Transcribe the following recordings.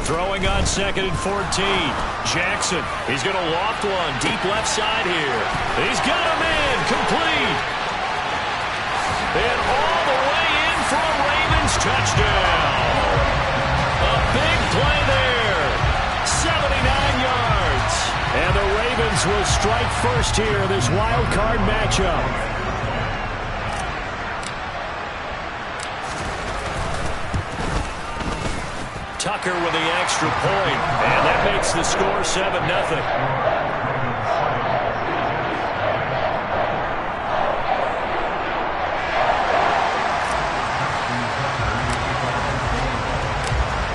Throwing on 2nd and 14. Jackson, he's going to loft one deep left side here. He's got him in, complete. And all the way in for a Ravens touchdown. A big play there. 79 yards. And the Ravens will strike first here in this wild card matchup. Tucker with the extra point, and that makes the score 7-0.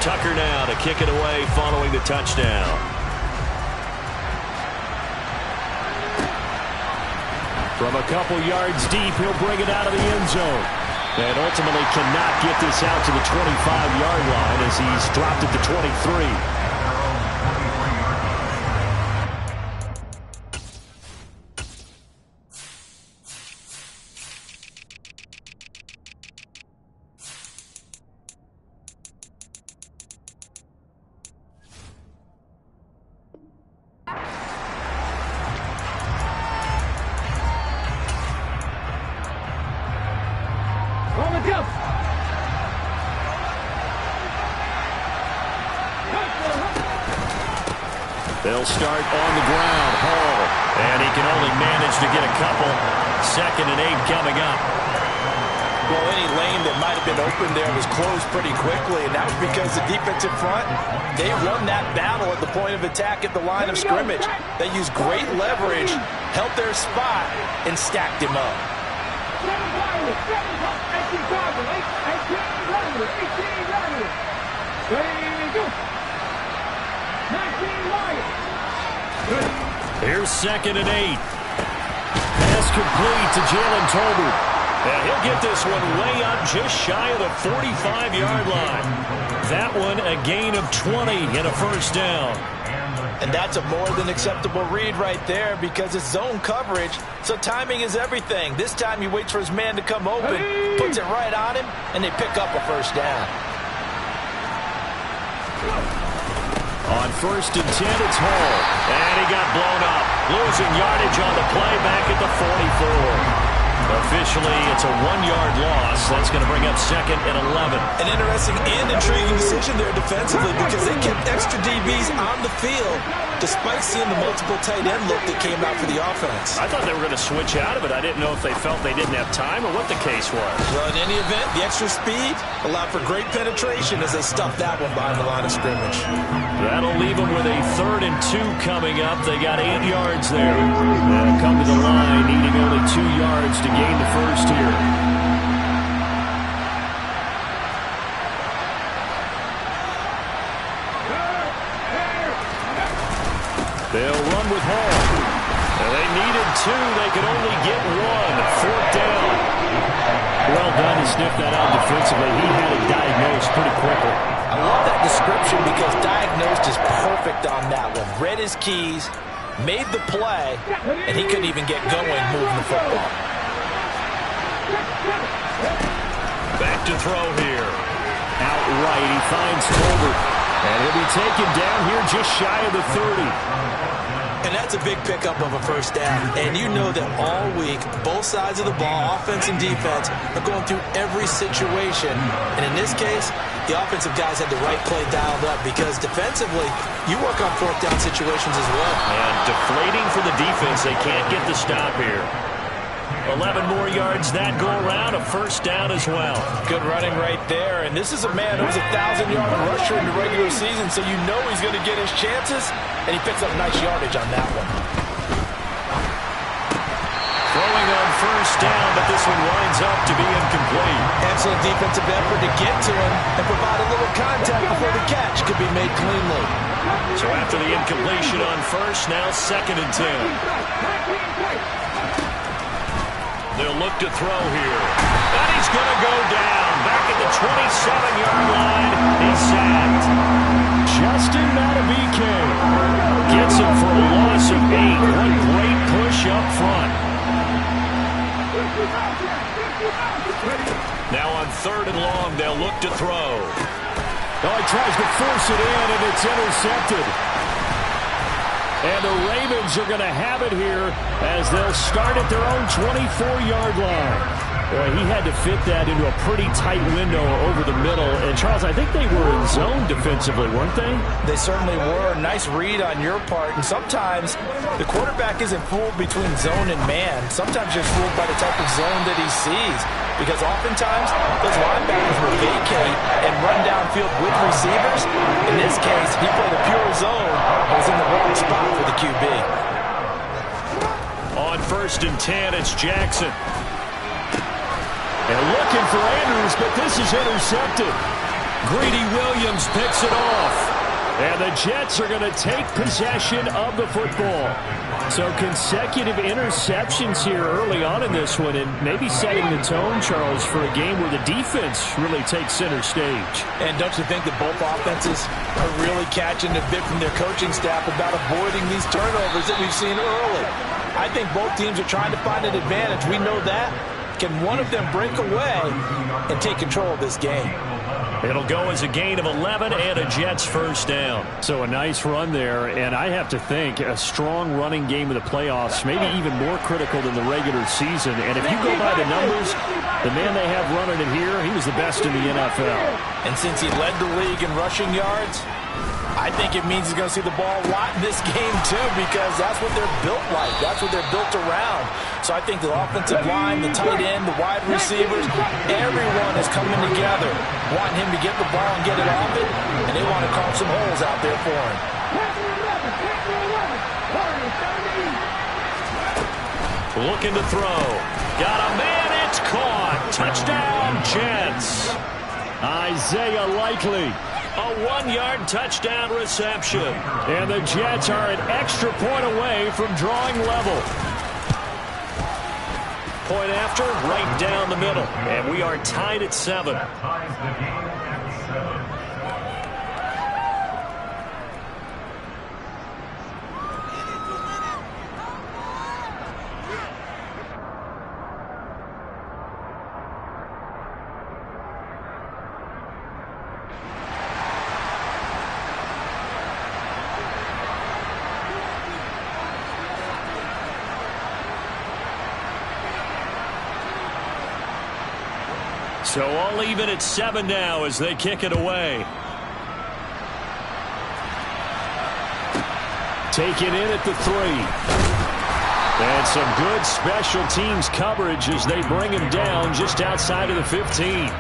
Tucker now to kick it away following the touchdown. From a couple yards deep, he'll bring it out of the end zone. And ultimately cannot get this out to the 25-yard line as he's dropped it to 23. They'll start on the ground. Hall. And he can only manage to get a couple. 2nd and 8 coming up. Well, any lane that might have been open there was closed pretty quickly, and that was because the defensive front, they won that battle at the point of attack at the line of scrimmage. They used great leverage, held their spot, and stacked him up. Here's 2nd and 8. Pass complete to Jalen Tolbert. And he'll get this one way up just shy of the 45-yard line. That one a gain of 20 and a first down. And that's a more than acceptable read right there because it's zone coverage, so timing is everything. This time he waits for his man to come open, puts it right on him, and they pick up a first down. On 1st and 10, it's Hall. And he got blown up. Losing yardage on the play back at the 44. Officially, it's a 1-yard loss. That's going to bring up 2nd and 11. An interesting and intriguing decision there defensively because they kept extra DBs on the field despite seeing the multiple tight end look that came out for the offense. I thought they were going to switch out of it. I didn't know if they felt they didn't have time or what the case was. Well, in any event, the extra speed allowed for great penetration as they stuffed that one behind the line of scrimmage. That'll leave them with a 3rd and 2 coming up. They got 8 yards there. And come to the line, needing only 2 yards to gain the first here. They'll run with Hall. They needed 2. They could only get 1. 4th down. Well done to sniff that out defensively. He had it diagnosed pretty quickly. I love that description because diagnosed is perfect on that one. Read his keys, made the play, and he couldn't even get going moving the football. Back to throw here. Outright, he finds Tolbert. And he'll be taken down here just shy of the 30. And that's a big pickup of a first down. And you know that all week, both sides of the ball, offense and defense, are going through every situation. And in this case, the offensive guys had the right play dialed up because defensively, you work on 4th down situations as well. And deflating for the defense. They can't get the stop here. 11 more yards that go around, a first down as well. Good running right there. And this is a man who was a 1,000-yard rusher in the regular season, so you know he's going to get his chances, and he picks up nice yardage on that one. Throwing on first down, but this one winds up to be incomplete. Excellent defensive effort to get to him and provide a little contact before the catch could be made cleanly. So after the incompletion on first, now 2nd and 10. They'll look to throw here. And he's going to go down. Back at the 27-yard line. He's sacked. Justin Madubuike gets him for a loss of 8. What a great push up front. Now on 3rd and long, they'll look to throw. Oh, he tries to force it in, and it's intercepted. And the Ravens are going to have it here as they'll start at their own 24-yard line. Boy, he had to fit that into a pretty tight window over the middle. And, Charles, I think they were in zone defensively, weren't they? They certainly were. Nice read on your part. And sometimes the quarterback isn't fooled between zone and man. Sometimes you're fooled by the type of zone that he sees. Because oftentimes, those linebackers will vacate and run downfield with receivers. In this case, he played a pure zone and was in the wrong spot for the QB. On 1st and 10, it's Jackson. And looking for Andrews, but this is intercepted. Greedy Williams picks it off. And the Jets are going to take possession of the football. So consecutive interceptions here early on in this one, and maybe setting the tone, Charles, for a game where the defense really takes center stage. And don't you think that both offenses are really catching a bit from their coaching staff about avoiding these turnovers that we've seen early? I think both teams are trying to find an advantage. We know that. Can one of them break away and take control of this game? It'll go as a gain of 11 and a Jets first down. So a nice run there, and I have to think a strong running game in the playoffs, maybe even more critical than the regular season. And if you go by the numbers, the man they have running it here, he was the best in the NFL. And since he led the league in rushing yards, I think it means he's going to see the ball a lot in this game, too, because that's what they're built like. That's what they're built around. So I think the offensive line, the tight end, the wide receivers, everyone is coming together, wanting him to get the ball and get it off it, and they want to carve some holes out there for him. Looking to throw. Got a man, it's caught. Touchdown, Jets. Isaiah Likely. A 1-yard touchdown reception. And the Jets are an extra point away from drawing level. Point after, right down the middle. And we are tied at 7. So all even at 7 now as they kick it away. Taken in at the 3. And some good special teams coverage as they bring him down just outside of the 15.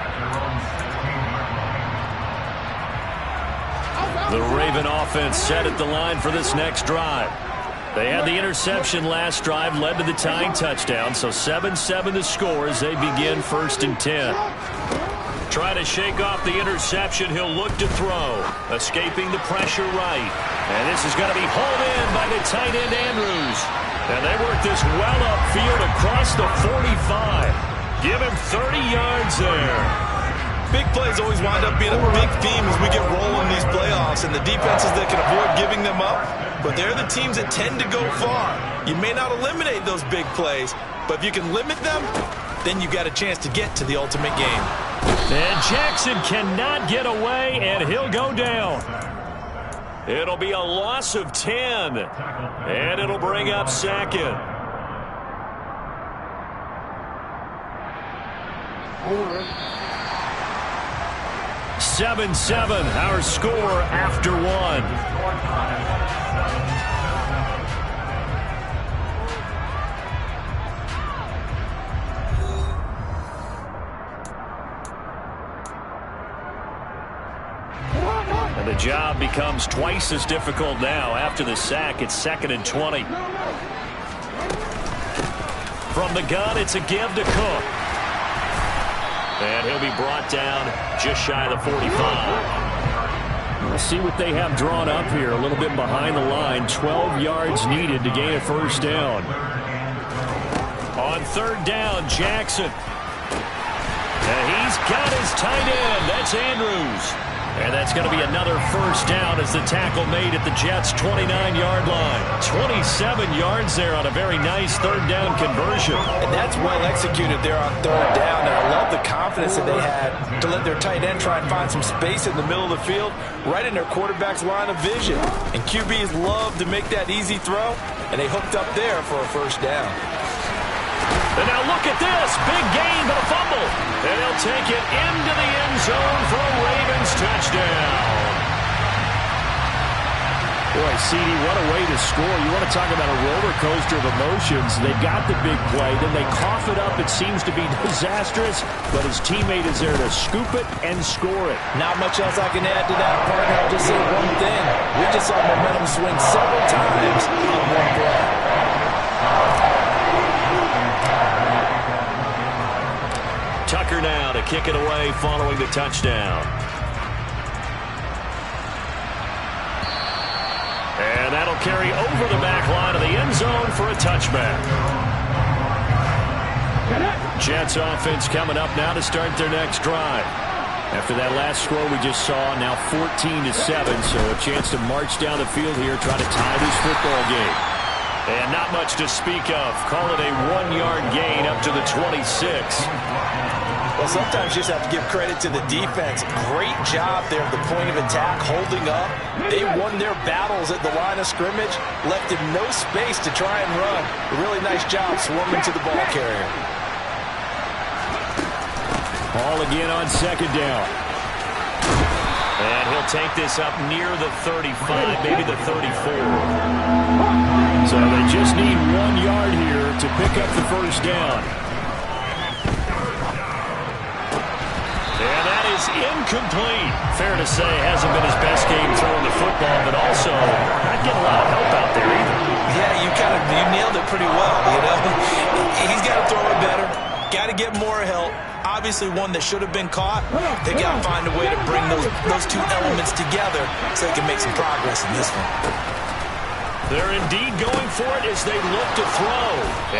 The Raven offense set at the line for this next drive. They had the interception last drive, led to the tying touchdown, so 7-7 the score as they begin 1st and 10. Trying to shake off the interception, he'll look to throw. Escaping the pressure right. And this is going to be hauled in by the tight end Andrews. And they work this well upfield across the 45. Give him 30 yards there. Big plays always wind up being a big theme as we get rolling these playoffs, and the defenses that can avoid giving them up, but they're the teams that tend to go far. You may not eliminate those big plays, but if you can limit them, then you've got a chance to get to the ultimate game. And Jackson cannot get away, and he'll go down. It'll be a loss of 10, and it'll bring up 2nd. Over. 7-7, our score after 1. And the job becomes twice as difficult now. After the sack, it's 2nd and 20. From the gun, it's a give to Cook. And he'll be brought down just shy of the 45. Let's see what they have drawn up here. A little bit behind the line. 12 yards needed to gain a first down. On 3rd down, Jackson. And he's got his tight end. That's Andrews. And that's going to be another first down as the tackle made at the Jets' 29-yard line. 27 yards there on a very nice third down conversion. And that's well executed there on third down. And I love the confidence that they had to let their tight end try and find some space in the middle of the field, right in their quarterback's line of vision. And QBs love to make that easy throw, and they hooked up there for a first down. And now look at this. Big gain, but a fumble. And he'll take it into the end zone for a Ravens touchdown. Boy, CD, what a way to score. You want to talk about a roller coaster of emotions. They got the big play, then they cough it up. It seems to be disastrous, but his teammate is there to scoop it and score it. Not much else I can add to that, partner. I'll just say one thing. We just saw momentum swing several times on one play. Tucker now to kick it away following the touchdown. And that'll carry over the back line of the end zone for a touchback. Jets offense coming up now to start their next drive. After that last score we just saw, now 14-7, so a chance to march down the field here, try to tie this football game. And not much to speak of. Call it a 1-yard gain up to the 26. Well, sometimes you just have to give credit to the defense. Great job there at the point of attack, holding up. They won their battles at the line of scrimmage, left him no space to try and run. A really nice job swarming to the ball carrier. Ball again on second down. And he'll take this up near the 35, maybe the 34. So they just need 1 yard here to pick up the first down. And that is incomplete. Fair to say, hasn't been his best game throwing the football, but also not getting a lot of help out there either. Yeah, you nailed it pretty well, you know. He's got to throw it better. Got to get more help. Obviously one that should have been caught. They got to find a way to bring those two elements together so they can make some progress in this one. They're indeed going for it as they look to throw.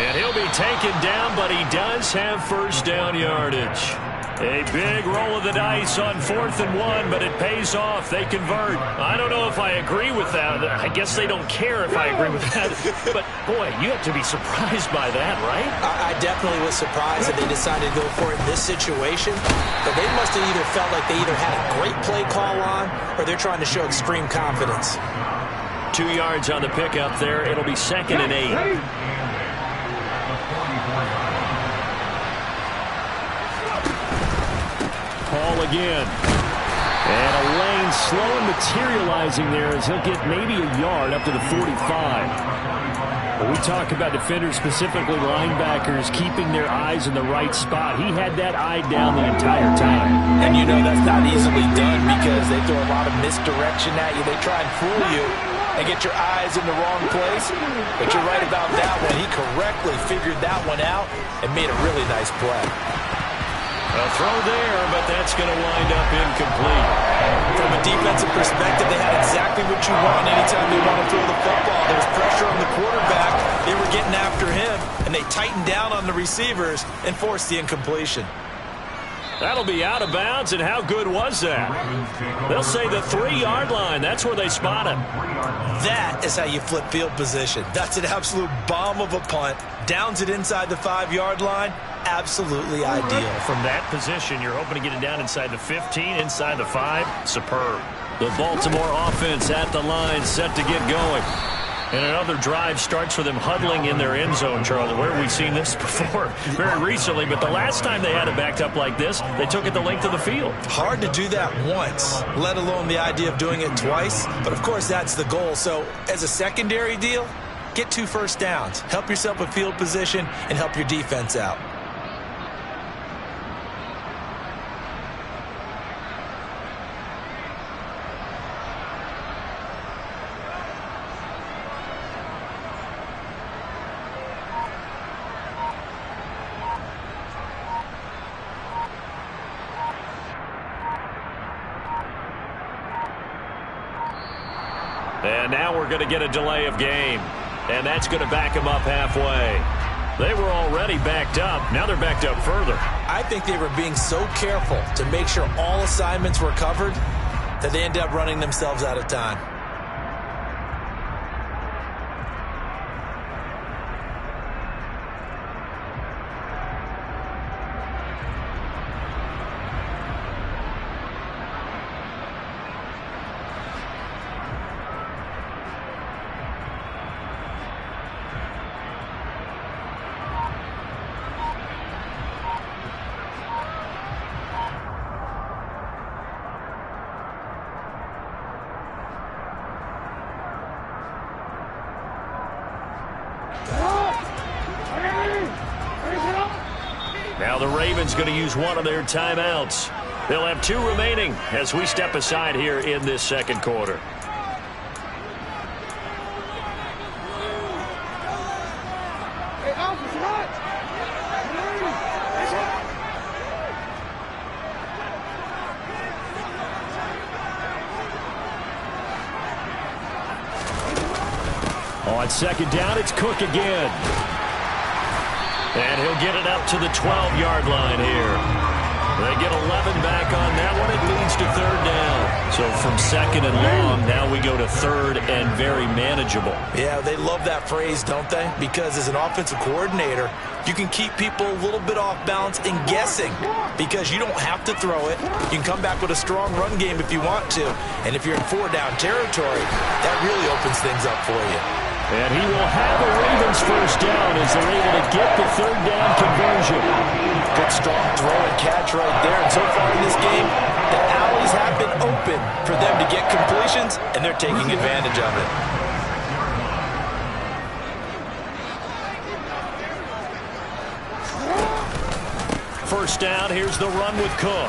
And he'll be taken down, but he does have first down yardage. A big roll of the dice on 4th and 1, but it pays off. They convert. I don't know if I agree with that. I guess they don't care if I agree with that. But, boy, you have to be surprised by that, right? I definitely was surprised that they decided to go for it in this situation. But they must have either felt like they either had a great play call on or they're trying to show extreme confidence. 2 yards on the pickup there. It'll be 2nd and 8. Ball again. And a lane slow and materializing there as he'll get maybe a yard up to the 45. But we talk about defenders, specifically linebackers, keeping their eyes in the right spot. He had that eye down the entire time. And you know that's not easily done because they throw a lot of misdirection at you. They try and fool you and get your eyes in the wrong place. But you're right about that one. He correctly figured that one out and made a really nice play. A throw there, but that's going to wind up incomplete. From a defensive perspective, they had exactly what you want anytime they want to throw the football. There was pressure on the quarterback. They were getting after him, and they tightened down on the receivers and forced the incompletion. That'll be out of bounds, and how good was that? They'll say the 3-yard line. That's where they spot him. That is how you flip field position. That's an absolute bomb of a punt. Downs it inside the 5-yard line. Absolutely ideal. From that position, you're hoping to get it down inside the 15, inside the 5. Superb. The Baltimore offense at the line, set to get going. And another drive starts with them huddling in their end zone, Charlie. Where have we seen this before? Very recently, but the last time they had it backed up like this, they took it the length of the field. Hard to do that once, let alone the idea of doing it twice. But, of course, that's the goal. So, as a secondary deal, get 2 first downs. Help yourself with field position and help your defense out. And now we're going to get a delay of game. And that's going to back them up halfway. They were already backed up. Now they're backed up further. I think they were being so careful to make sure all assignments were covered that they end up running themselves out of time. Now the Ravens going to use one of their timeouts. They'll have 2 remaining as we step aside here in this second quarter. On second down, it's Cook again. And he'll get it up to the 12-yard line here. They get 11 back on that one. It leads to third down. So from second and long, now we go to third and very manageable. Yeah, they love that phrase, don't they? Because as an offensive coordinator, you can keep people a little bit off balance and guessing because you don't have to throw it. You can come back with a strong run game if you want to. And if you're in 4-down territory, that really opens things up for you. And he will have a Ravens first down as they're able to get the third down conversion. Good strong throw and catch right there. And so far in this game, the alleys have been open for them to get completions, and they're taking advantage of it. First down, here's the run with Cook.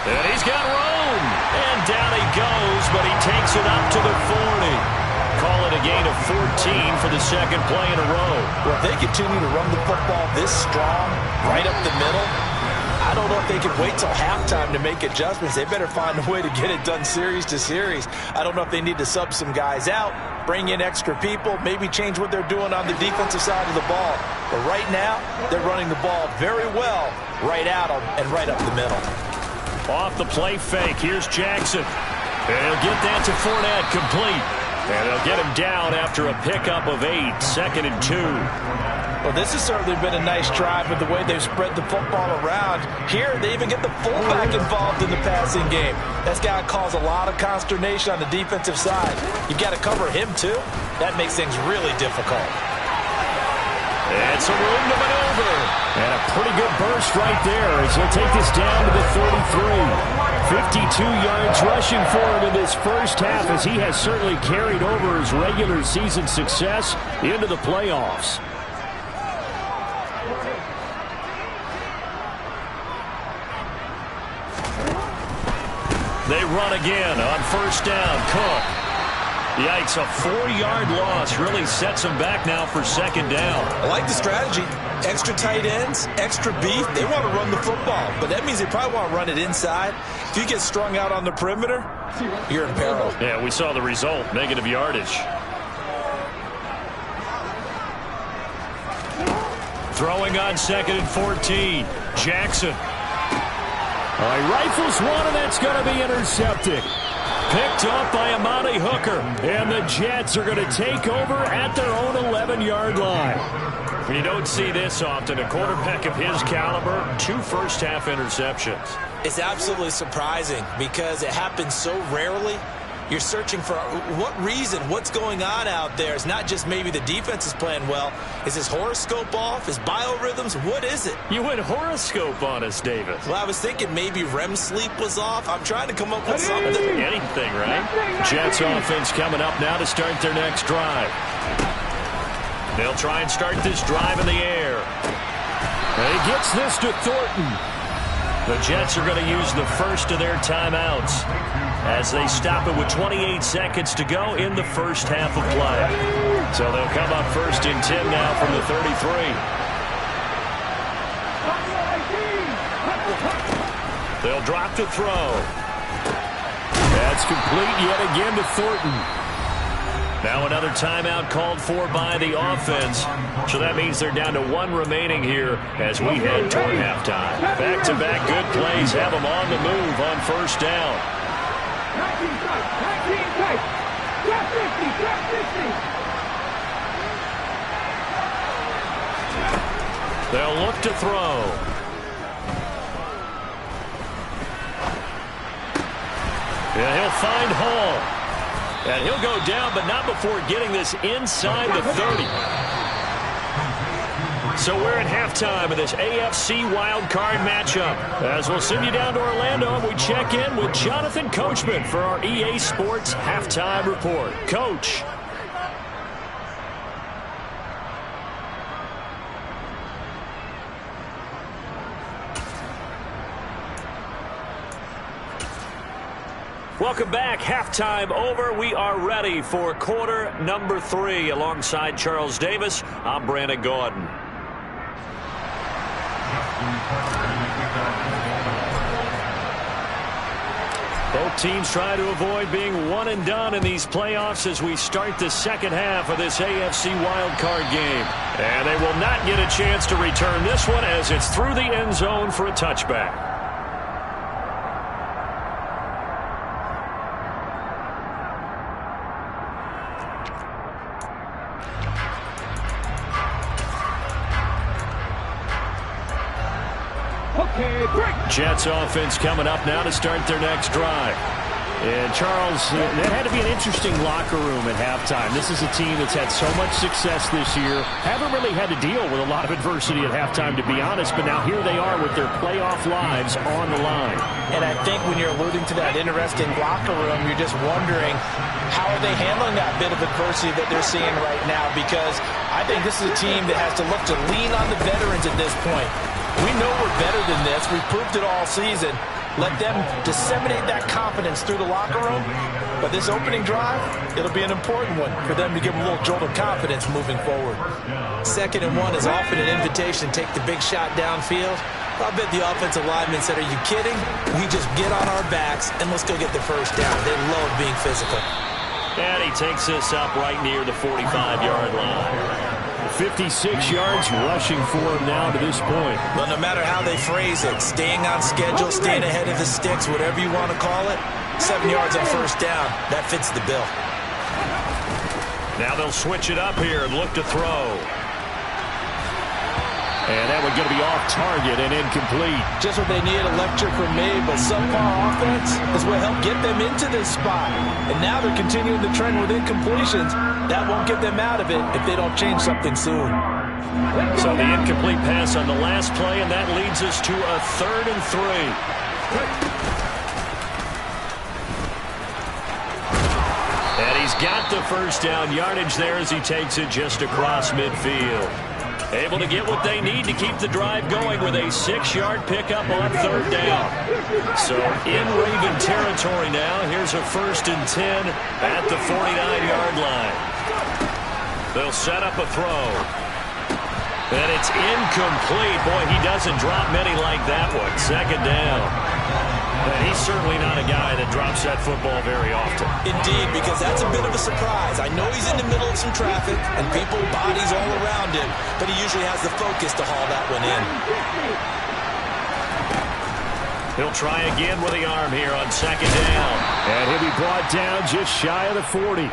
And he's got room. And down he goes, but he takes it up to the 40. Call it a gain of 14 for the second play in a row. Well, if they continue to run the football this strong, right up the middle, I don't know if they can wait till halftime to make adjustments. They better find a way to get it done series to series. I don't know if they need to sub some guys out, bring in extra people, maybe change what they're doing on the defensive side of the ball. But right now, they're running the ball very well right at them and right up the middle. Off the play fake, here's Jackson. And he'll get that to Fournette, complete. And they'll get him down after a pickup of 8, second and 2. Well, this has certainly been a nice drive with the way they've spread the football around. Here, they even get the fullback involved in the passing game. That's got to cause a lot of consternation on the defensive side. You've got to cover him, too. That makes things really difficult. And some room to maneuver. And a pretty good burst right there as he'll take this down to the 33. 52 yards rushing for him in this first half as he has certainly carried over his regular season success into the playoffs. They run again on first down. Cook. Yikes, a 4-yard loss really sets them back now for second down. I like the strategy. Extra tight ends, extra beef. They want to run the football, but that means they probably want to run it inside. If you get strung out on the perimeter, you're in peril. Yeah, we saw the result, negative yardage. Throwing on second and 14. Jackson. He rifles one, and that's going to be intercepted. Picked up by Amani Hooker. And the Jets are going to take over at their own 11-yard line. You don't see this often. A quarterback of his caliber, 2 first-half interceptions. It's absolutely surprising because it happens so rarely. You're searching for what reason, what's going on out there. It's not just maybe the defense is playing well. Is his horoscope off? His biorhythms? What is it? You went horoscope on us, David. Well, I was thinking maybe REM sleep was off. I'm trying to come up with something. Anything, right? Jets offense coming up now to start their next drive. They'll try and start this drive in the air. And he gets this to Thornton. The Jets are going to use the first of their timeouts as they stop it with 28 seconds to go in the first half of play. So they'll come up first and 10 now from the 33. They'll drop to throw. That's complete yet again to Thornton. Now another timeout called for by the offense. So that means they're down to 1 remaining here as we head toward halftime. Back-to-back good plays have them on the move on first down. They'll look to throw. And he'll find Hall. And he'll go down, but not before getting this inside the 30. So we're at halftime of this AFC wildcard matchup. As we'll send you down to Orlando, and we check in with Jonathan Coachman for our EA Sports Halftime Report. Coach. Welcome back. Halftime over. We are ready for quarter number 3. Alongside Charles Davis, I'm Brandon Gaudin. Both teams try to avoid being one and done in these playoffs as we start the second half of this AFC wildcard game. And they will not get a chance to return this one as it's through the end zone for a touchback. Jets offense coming up now to start their next drive. And Charles, that had to be an interesting locker room at halftime. This is a team that's had so much success this year. Haven't really had to deal with a lot of adversity at halftime, to be honest. But now here they are with their playoff lives on the line. And I think when you're alluding to that interesting locker room, you're just wondering how are they handling that bit of adversity that they're seeing right now. Because I think this is a team that has to look to lean on the veterans at this point. We know we're better than this. We've proved it all season. Let them disseminate that confidence through the locker room. But this opening drive, it'll be an important one for them to give them a little jolt of confidence moving forward. 2nd and 1 is often an invitation to take the big shot downfield. I bet the offensive lineman said, are you kidding? We just get on our backs and let's go get the first down. They love being physical. And he takes this up right near the 45-yard line. 56 yards rushing for him now to this point. Well, no matter how they phrase it, staying on schedule, staying ahead of the sticks, whatever you want to call it, 7 yards on first down, that fits the bill. Now they'll switch it up here and look to throw. And that one's going to be off target and incomplete. Just what they needed, electric from me, but subpar offense is what helped get them into this spot. And now they're continuing the trend with incompletions. That won't get them out of it if they don't change something soon. So the incomplete pass on the last play, and that leads us to a 3rd and 3. And he's got the first down yardage there as he takes it just across midfield. Able to get what they need to keep the drive going with a 6-yard pickup on 3rd down. So in Raven territory now, here's a 1st and 10 at the 49-yard line. They'll set up a throw. And it's incomplete. Boy, he doesn't drop many like that one. 2nd down. And he's certainly not a guy that drops that football very often. Indeed, because that's a bit of a surprise. I know he's in the middle of some traffic and people, bodies all around him, but he usually has the focus to haul that one in. He'll try again with the arm here on 2nd down. And he'll be brought down just shy of the 40.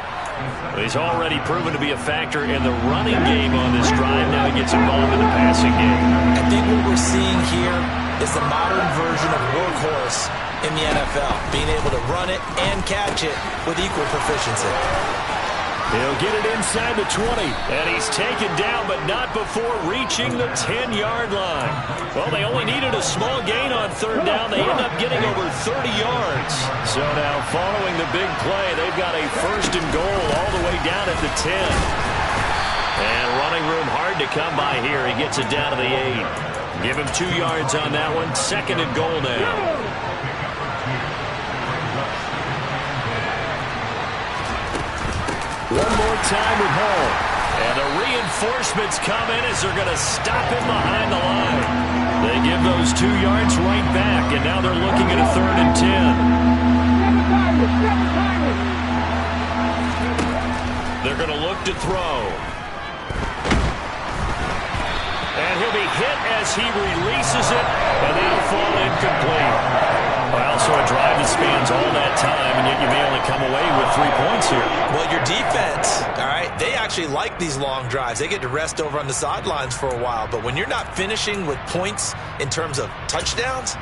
He's already proven to be a factor in the running game on this drive. Now he gets involved in the passing game. I think what we're seeing here is the modern version of workhorse in the NFL, being able to run it and catch it with equal proficiency. He'll get it inside the 20. And he's taken down, but not before reaching the 10-yard line. Well, they only needed a small gain on 3rd down. They end up getting over 30 yards. So now following the big play, they've got a 1st and goal all the way down at the 10. And running room hard to come by here. He gets it down to the 8. Give him 2 yards on that one. 2nd and goal now. One more time with Hall. And the reinforcements come in as they're going to stop him behind the line. They give those 2 yards right back, and now they're looking at a 3rd and 10. They're going to look to throw. And he'll be hit as he releases it, and that'll fall incomplete. Well, so a drive is spans all that time, and yet you may only come away with 3 points here. Well, your defense, all right, they actually like these long drives. They get to rest over on the sidelines for a while. But when you're not finishing with points in terms of touchdowns,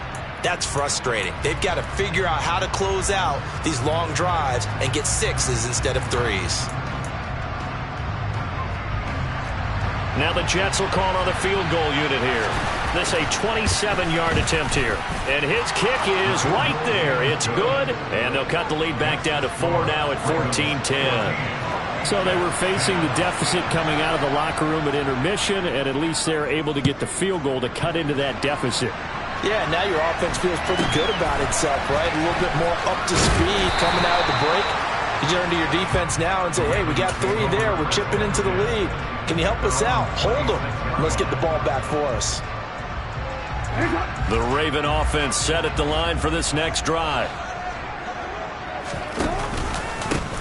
that's frustrating. They've got to figure out how to close out these long drives and get 6s instead of 3s. Now the Jets will call on the field goal unit here. This a 27-yard attempt here. And his kick is right there. It's good. And they'll cut the lead back down to 4 now at 14-10. So they were facing the deficit coming out of the locker room at intermission, and at least they're able to get the field goal to cut into that deficit. Yeah, now your offense feels pretty good about itself, right? A little bit more up to speed coming out of the break. You turn to your defense now and say, hey, we got 3 there. We're chipping into the lead. Can you help us out? Hold them. Let's get the ball back for us. The Raven offense set at the line for this next drive.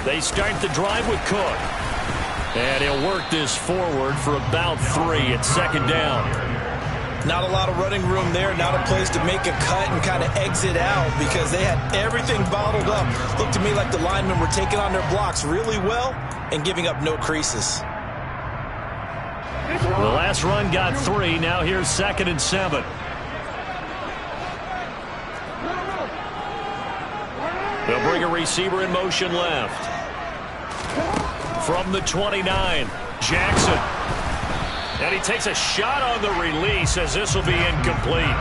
They start the drive with Cook. And he'll work this forward for about 3 at second down. Not a lot of running room there. Not a place to make a cut and kind of exit out because they had everything bottled up. Looked to me like the linemen were taking on their blocks really well and giving up no creases. The last run got 3. Now here's 2nd and 7. They'll bring a receiver in motion left. From the 29, Jackson. And he takes a shot on the release as this will be incomplete.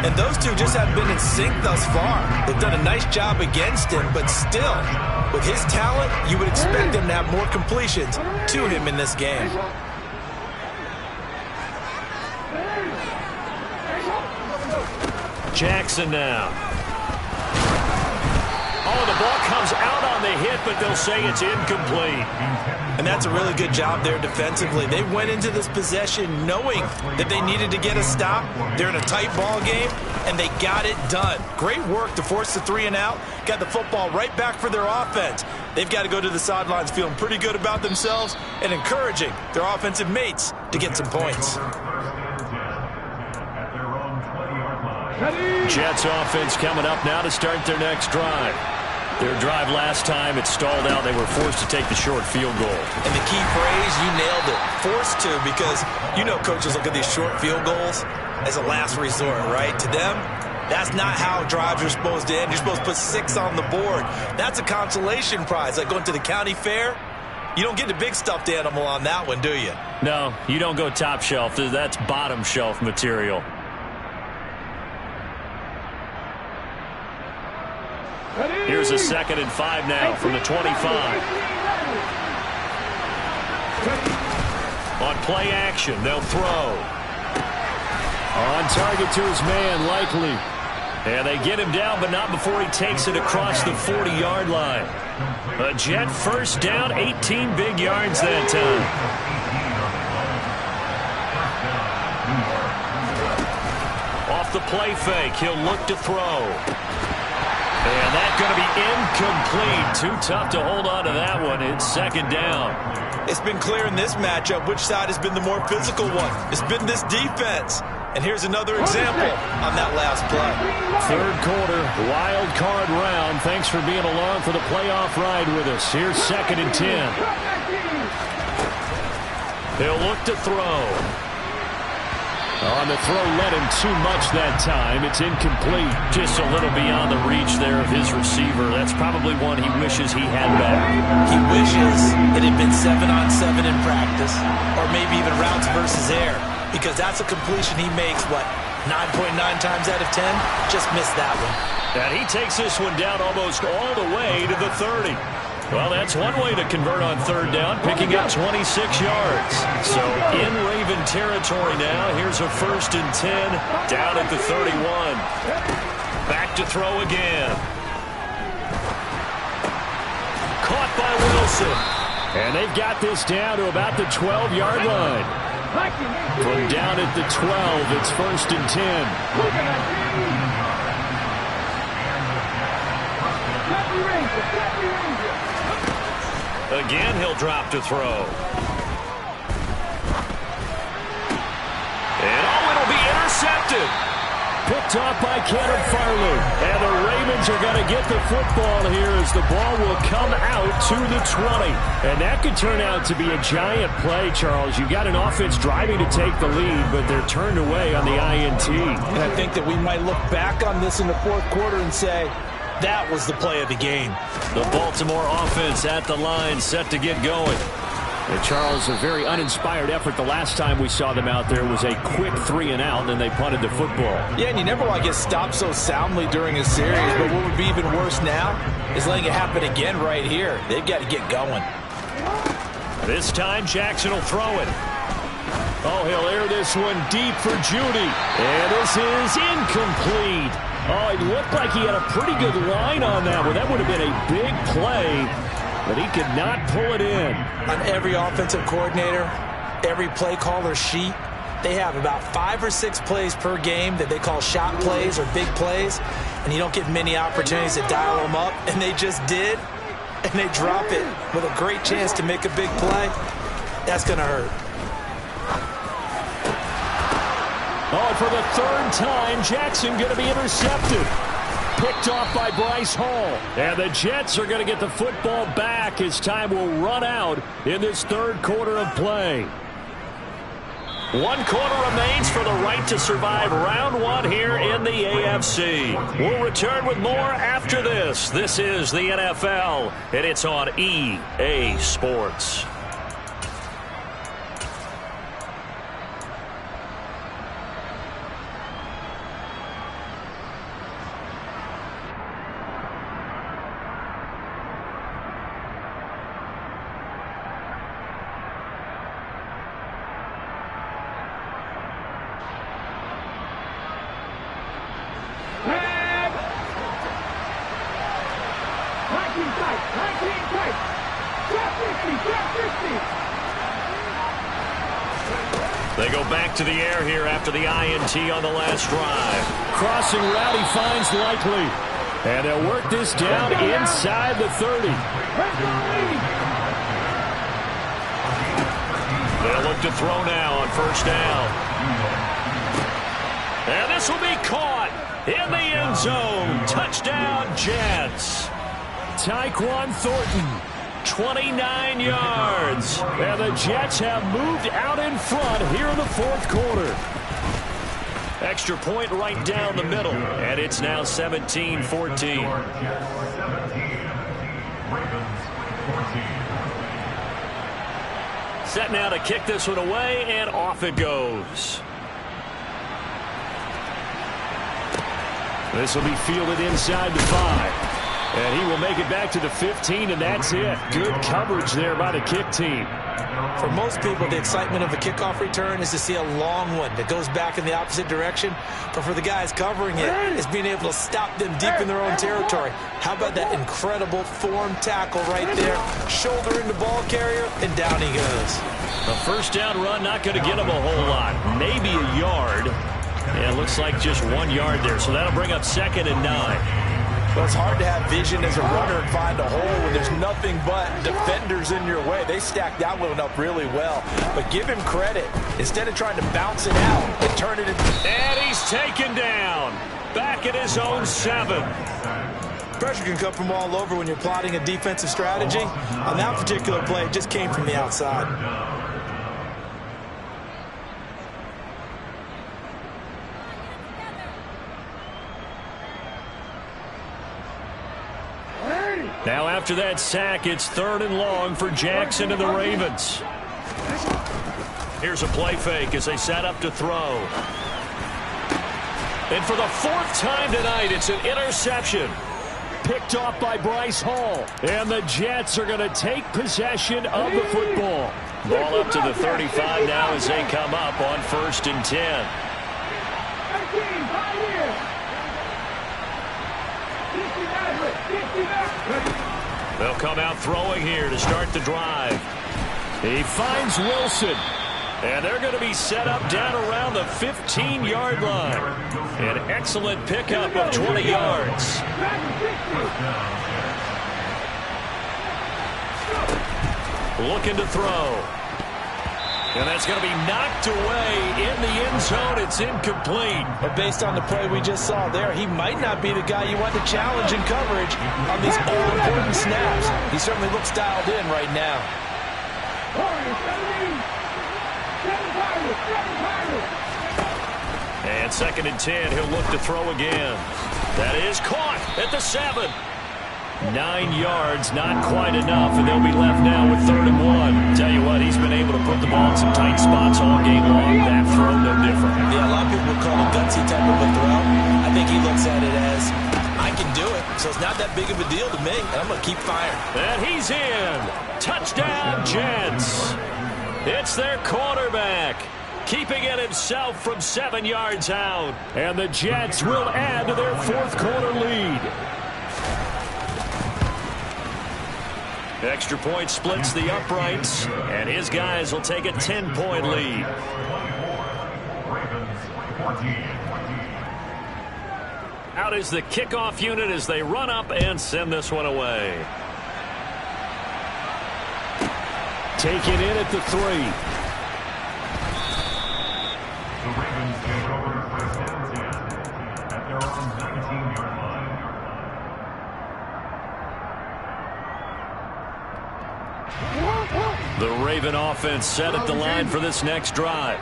And those two just haven't been in sync thus far. They've done a nice job against him, but still, with his talent, you would expect him to have more completions to him in this game. Jackson now. Oh, the ball comes out on the hit, but they'll say it's incomplete. And that's a really good job there defensively. They went into this possession knowing that they needed to get a stop. They're in a tight ball game, and they got it done. Great work to force the 3 and out. Got the football right back for their offense. They've got to go to the sidelines feeling pretty good about themselves and encouraging their offensive mates to get some points. Jets offense coming up now to start their next drive. Their drive last time, it stalled out. They were forced to take the short field goal. And the key phrase, you nailed it. Forced to, because you know coaches look at these short field goals as a last resort, right? To them, that's not how drives are supposed to end. You're supposed to put 6 on the board. That's a consolation prize. Like going to the county fair, you don't get the big stuffed animal on that one, do you? No, you don't go top shelf. That's bottom shelf material. Here's a 2nd and 5 now from the 25. On play action, they'll throw. On target to his man, Likely. And they get him down, but not before he takes it across the 40-yard line. A Jet first down, 18 big yards that time. Off the play fake, he'll look to throw. And that's going to be incomplete. Too tough to hold on to that one. It's 2nd down. It's been clear in this matchup which side has been the more physical one. It's been this defense. And here's another example on that last play. 3rd quarter, wild card round. Thanks for being along for the playoff ride with us. Here's 2nd and 10. He'll look to throw. On the throw, led him too much that time. It's incomplete. Just a little beyond the reach there of his receiver. That's probably one he wishes he had back. He wishes it had been 7-on-7 in practice, or maybe even routes versus air, because that's a completion he makes, 9.9 times out of 10? Just missed that one. And he takes this one down almost all the way to the 30. Well, that's one way to convert on 3rd down, picking up 26 yards. So in Raven territory now. Here's a 1st and 10 down at the 31. Back to throw again. Caught by Wilson. And they've got this down to about the 12-yard line. From down at the 12, it's 1st and 10. Again, he'll drop to throw. And it'll be intercepted. Picked off by Cannon Farley. And the Ravens Jets are going to get the football here as the ball will come out to the 20. And that could turn out to be a giant play, Charles. You got an offense driving to take the lead, but they're turned away on the INT. And I think that we might look back on this in the fourth quarter and say, that was the play of the game. The Baltimore offense at the line, set to get going. And Charles, a very uninspired effort. The last time we saw them out there was a quick 3-and-out, and then they punted the football. Yeah, and you never want to get stopped so soundly during a series, but what would be even worse now is letting it happen again right here. They've got to get going. This time, Jackson will throw it. Oh, he'll air this one deep for Judy. And this is incomplete. Oh, it looked like he had a pretty good line on that one. That would have been a big play, but he could not pull it in. On every offensive coordinator, every play caller sheet, they have about 5 or 6 plays per game that they call shot plays or big plays, and you don't get many opportunities to dial them up, and they just did, and they drop it with a great chance to make a big play. That's going to hurt. Oh, and for the third time, Jackson going to be intercepted. Picked off by Bryce Hall. And the Jets are going to get the football back as time will run out in this third quarter of play. 1 quarter remains for the right to survive round 1 here in the AFC. We'll return with more after this. This is the NFL, and it's on EA Sports. They go back to the air here after the INT on the last drive. Crossing route, he finds Likely. And they'll work this down inside the 30. They'll look to throw now on first down. And this will be caught in the end zone. Touchdown, Jets. Tyquan Thornton. 29 yards. And the Jets have moved out in front here in the fourth quarter. Extra point right down the middle. And it's now 17-14. Set now to kick this one away, and off it goes. This will be fielded inside the 5. And he will make it back to the 15, and that's it. Good coverage there by the kick team. For most people, the excitement of a kickoff return is to see a long one that goes back in the opposite direction. But for the guys covering it, it's being able to stop them deep in their own territory. How about that incredible form tackle right there? Shoulder in the ball carrier, and down he goes. A first down run, not going to get him a whole lot. Maybe a yard. Yeah, it looks like just 1 yard there. So that'll bring up 2nd and 9. Well, it's hard to have vision as a runner and find a hole when there's nothing but defenders in your way. They stacked that one up really well. But give him credit. Instead of trying to bounce it out and turn it into... And he's taken down. Back at his own 7. Pressure can come from all over when you're plotting a defensive strategy. On that particular play, it just came from the outside. Now after that sack, it's 3rd and long for Jackson and the Ravens. Here's a play fake as they set up to throw. And for the 4th time tonight, it's an interception. Picked off by Bryce Hall. And the Jets are going to take possession of the football. Ball up to the 35 now as they come up on 1st and 10. They'll come out throwing here to start the drive. He finds Wilson. And they're going to be set up down around the 15-yard line. An excellent pickup of 20 yards. Looking to throw. And that's going to be knocked away in the end zone. It's incomplete. But based on the play we just saw there, he might not be the guy you want to challenge in coverage on these all-important snaps. He certainly looks dialed in right now. And 2nd and 10, he'll look to throw again. That is caught at the 7. 9 yards, not quite enough, and they'll be left now with 3rd and 1. Tell you what, he's been able to put the ball in some tight spots all game long. That throw, no different. Yeah, a lot of people would call it a gutsy type of a throw. I think he looks at it as, I can do it, so it's not that big of a deal to me, and I'm going to keep firing. And he's in. Touchdown, Jets. It's their quarterback, keeping it himself from 7 yards out. And the Jets will add to their 4th quarter lead. Extra point splits the uprights, and his guys will take a 10-point lead. Out is the kickoff unit as they run up and send this one away. Taken in at the 3. The Ravens take over first and 10 at their own 19-yard line. The Raven offense set at the line for this next drive.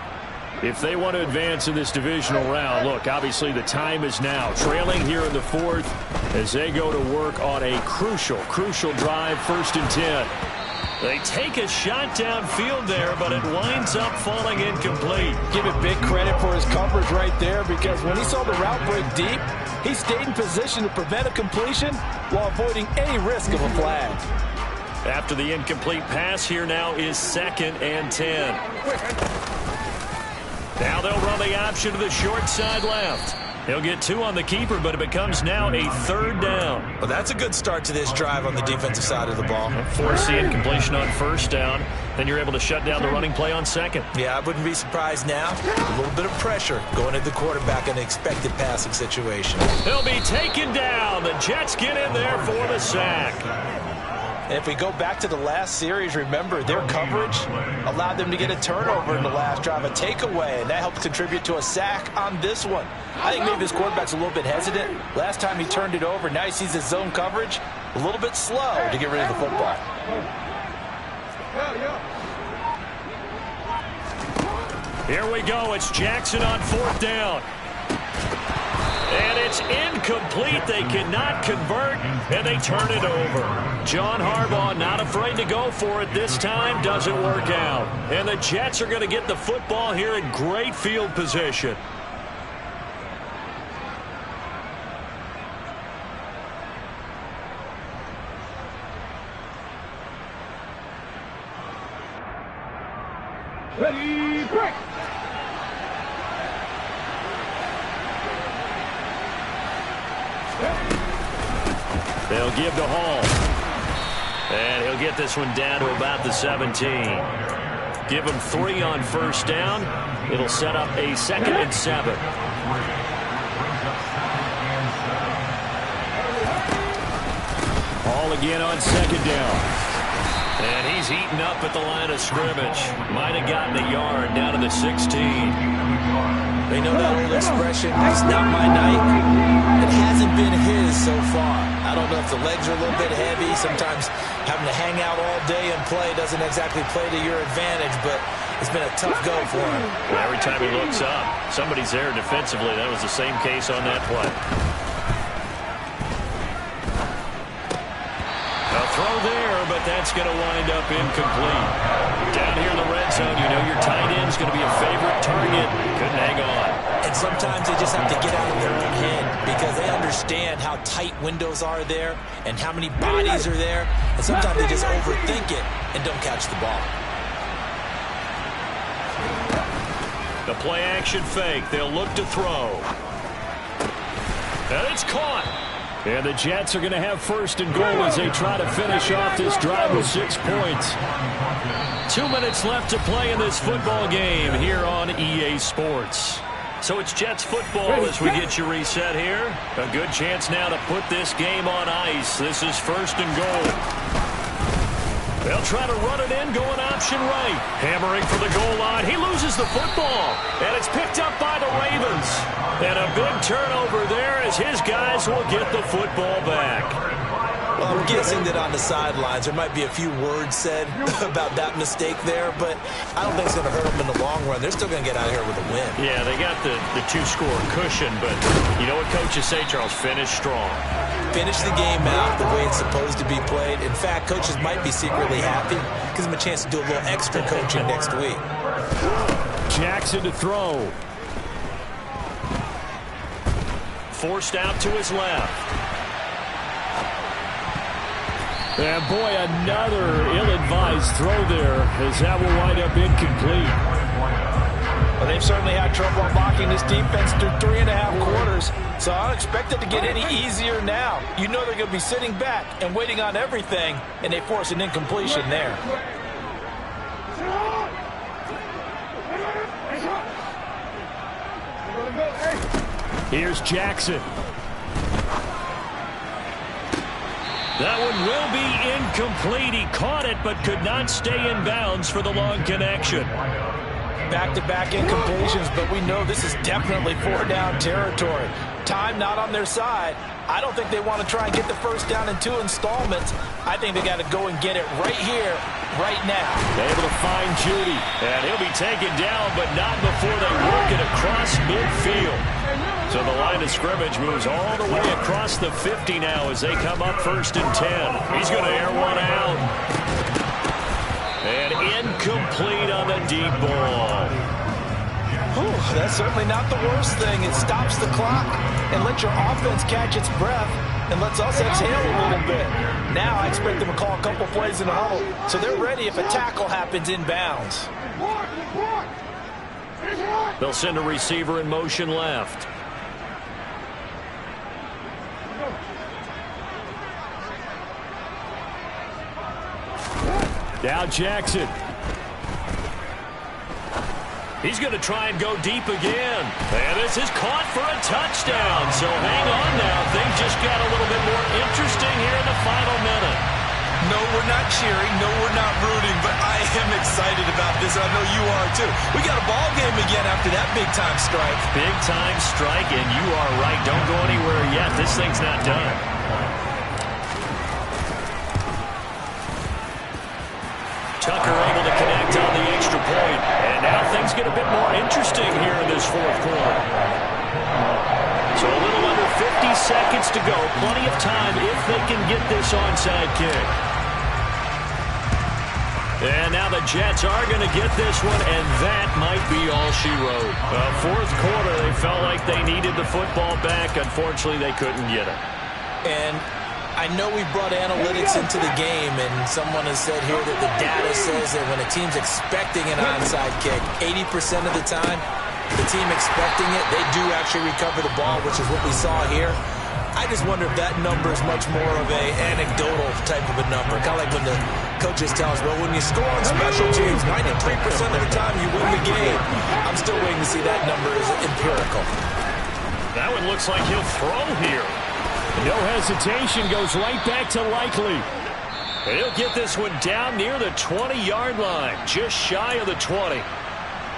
If they want to advance in this divisional round, look, obviously the time is now. Trailing here in the 4th as they go to work on a crucial drive, 1st and 10. They take a shot downfield there, but it winds up falling incomplete. Give it big credit for his coverage right there, because when he saw the route break deep, he stayed in position to prevent a completion while avoiding any risk of a flag. After the incomplete pass, here now is 2nd and 10. Now they'll run the option to the short side left. He'll get 2 on the keeper, but it becomes now a 3rd down. Well, that's a good start to this drive on the defensive side of the ball. Force the incompletion on 1st down. Then you're able to shut down the running play on 2nd. Yeah, I wouldn't be surprised now. A little bit of pressure going at the quarterback in an expected passing situation. He'll be taken down. The Jets get in there for the sack. And if we go back to the last series, remember, their coverage allowed them to get a turnover in the last drive, a takeaway, and that helped contribute to a sack on this one. I think maybe his quarterback's a little bit hesitant. Last time he turned it over, now he sees his zone coverage a little bit slow to get rid of the football. Here we go. It's Jackson on 4th down. And it's incomplete. They cannot convert, and they turn it over. John Harbaugh not afraid to go for it this time. Doesn't work out. And the Jets are going to get the football here in great field position. Ready, break! They'll give to Hall. And he'll get this one down to about the 17. Give him 3 on 1st down. It'll set up a 2nd and 7. Hall again on 2nd down. And he's eaten up at the line of scrimmage. Might have gotten a yard down to the 16. They know that old expression, it's not my night. It hasn't been his so far. I don't know if the legs are a little bit heavy. Sometimes having to hang out all day and play doesn't exactly play to your advantage, but it's been a tough go for him. Well, every time he looks up, somebody's there defensively. That was the same case on that play. A throw there, but that's going to wind up incomplete. Down here in the red zone, you know your tight end's going to be a favorite target. Couldn't hang on. And sometimes they just have to get out of their own head because they understand how tight windows are there and how many bodies are there. And sometimes they just overthink it and don't catch the ball. The play action fake. They'll look to throw. And it's caught. And the Jets are going to have 1st and goal as they try to finish off this drive with 6 points. 2 minutes left to play in this football game here on EA Sports. So it's Jets football as we get you reset here. A good chance now to put this game on ice. This is 1st and goal. They'll try to run it in, going option right. Hammering for the goal line. He loses the football, and it's picked up by the Ravens. And a big turnover there as his guys will get the football back. Well, I'm guessing that on the sidelines there might be a few words said about that mistake there, but I don't think it's going to hurt them in the long run. They're still going to get out of here with a win. Yeah, they got the two-score cushion, but you know what coaches say, Charles? Finish strong. Finish the game out the way it's supposed to be played. In fact, coaches might be secretly happy. Gives them a chance to do a little extra coaching next week. Jackson to throw. Forced out to his left. And boy, another ill-advised throw there as that will wind up incomplete. Well, they've certainly had trouble blocking this defense through 3.5 quarters, so I don't expect it to get any easier now. You know they're going to be sitting back and waiting on everything, and they force an incompletion there. Here's Jackson. That one will be incomplete. He caught it but could not stay in bounds for the long connection. Back-to-back incompletions, but we know this is definitely 4-down territory. Time not on their side. I don't think they want to try and get the first down in 2 installments. I think they got to go and get it right here, right now. Able to find Judy. And he'll be taken down, but not before they work it across midfield. So the line of scrimmage moves all the way across the 50 now as they come up 1st and 10. He's going to air one out. And incomplete on the deep ball. Whew, that's certainly not the worst thing. It stops the clock and lets your offense catch its breath and lets us exhale a little bit. Now I expect them to call a couple plays in a huddle, so they're ready if a tackle happens inbounds. They'll send a receiver in motion left. Now Jackson. He's going to try and go deep again. And this is caught for a touchdown. So hang on now. Things just got a little bit more interesting here in the final minute. No, we're not cheering. No, we're not rooting. But I am excited about this. I know you are, too. We got a ball game again after that big-time strike. Big-time strike, and you are right. Don't go anywhere yet. This thing's not done. Tucker able to connect on the extra point. And now things get a bit more interesting here in this 4th quarter. So a little under 50 seconds to go. Plenty of time if they can get this onside kick. And now the Jets are going to get this one, and that might be all she wrote. 4th quarter, they felt like they needed the football back. Unfortunately, they couldn't get it. And I know we brought analytics into the game, and someone has said here that the data says that when a team's expecting an onside kick, 80% of the time, the team expecting it, they do actually recover the ball, which is what we saw here. I just wonder if that number is much more of a anecdotal type of a number. Kind of like when the coaches tell us, well, when you score on special teams, 93% of the time you win the game. I'm still waiting to see that number is empirical. That one looks like he'll throw here. No hesitation, goes right back to Likely. And he'll get this one down near the 20-yard line, just shy of the 20.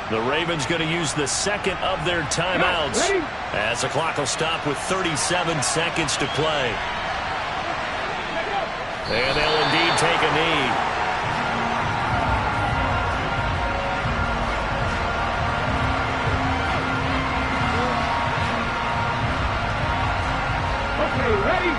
The Ravens going to use the second of their timeouts as the clock will stop with 37 seconds to play. And they'll indeed take a knee. Okay, ready?